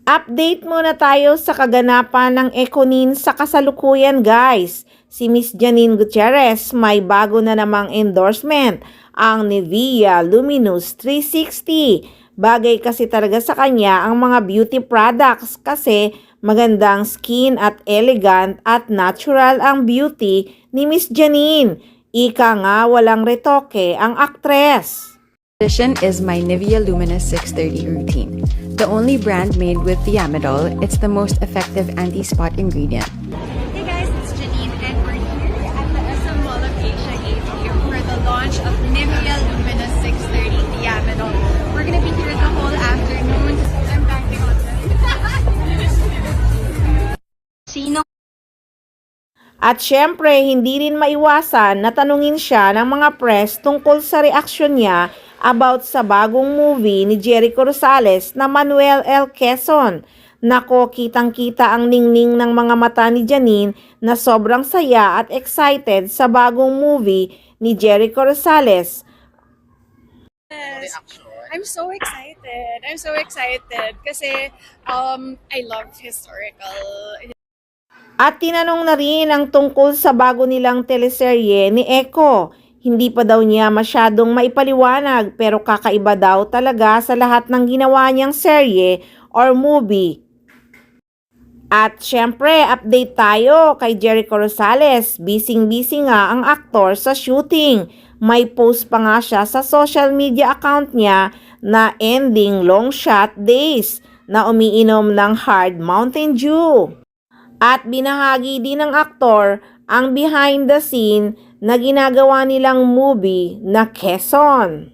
Update muna tayo sa kaganapan ng Econin sa kasalukuyan, guys. Si Miss Janine Gutierrez may bago na namang endorsement, ang Nivea Luminous 360. Bagay kasi talaga sa kanya ang mga beauty products kasi magandang skin at elegant at natural ang beauty ni Miss Janine. Ika nga walang retoke ang aktres. Addition is my Nivea Luminous 630 routine. The only brand made with thiamidol, it's the most effective anti-spot ingredient. Hey guys, it's Janine and we're here at the SM Mall of Asia ATM for the launch of Nivea Luminous 630 Thiamidol. We're gonna be here the whole afternoon. I'm backing on Sino? At syempre, hindi rin maiwasan na tanungin siya ng mga press tungkol sa reaksyon niya about sa bagong movie ni Jericho Rosales na Manuel L. Quezon. Nako, kitang-kita ang ningning ng mga mata ni Janine na sobrang saya at excited sa bagong movie ni Jericho Rosales. Yes. I'm so excited. I'm so excited kasi I love historical. At tinanong na rin ang tungkol sa bago nilang teleserye ni Echo. Hindi pa daw niya masyadong maipaliwanag pero kakaiba daw talaga sa lahat ng ginawa niyang serye or movie. At syempre, update tayo kay Jericho Rosales. Busy-busy nga ang aktor sa shooting. May post pa nga siya sa social media account niya na ending long shot days na umiinom ng hard Mountain Dew. At binahagi din ng aktor ang behind the scene na ginagawa nilang movie na Quezon.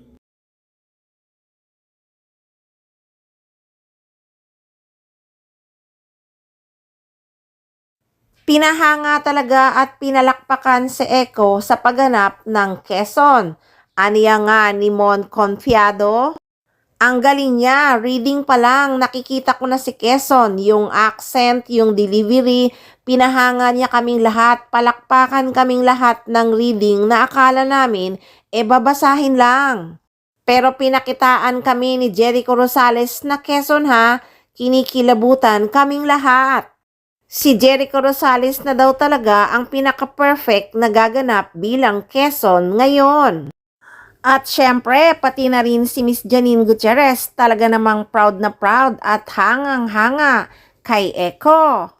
Pinahanga talaga at pinalakpakan si Echo sa pagganap ng Quezon. Aniya nga ni Mon Confiado. Ang galing niya, reading pa lang, nakikita ko na si Quezon, yung accent, yung delivery, pinahanga niya kaming lahat, palakpakan kaming lahat ng reading na akala namin, babasahin lang. Pero pinakitaan kami ni Jericho Rosales na Quezon ha, kinikilabutan kaming lahat. Si Jericho Rosales na daw talaga ang pinaka-perfect na gaganap bilang Quezon ngayon. At syempre, pati na rin si Miss Janine Gutierrez, talaga namang proud na proud at hangang-hanga kay Echo.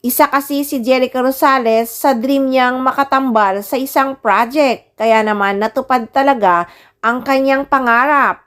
Isa kasi si Jericho Rosales sa dream niyang makatambal sa isang project, kaya naman natupad talaga ang kanyang pangarap.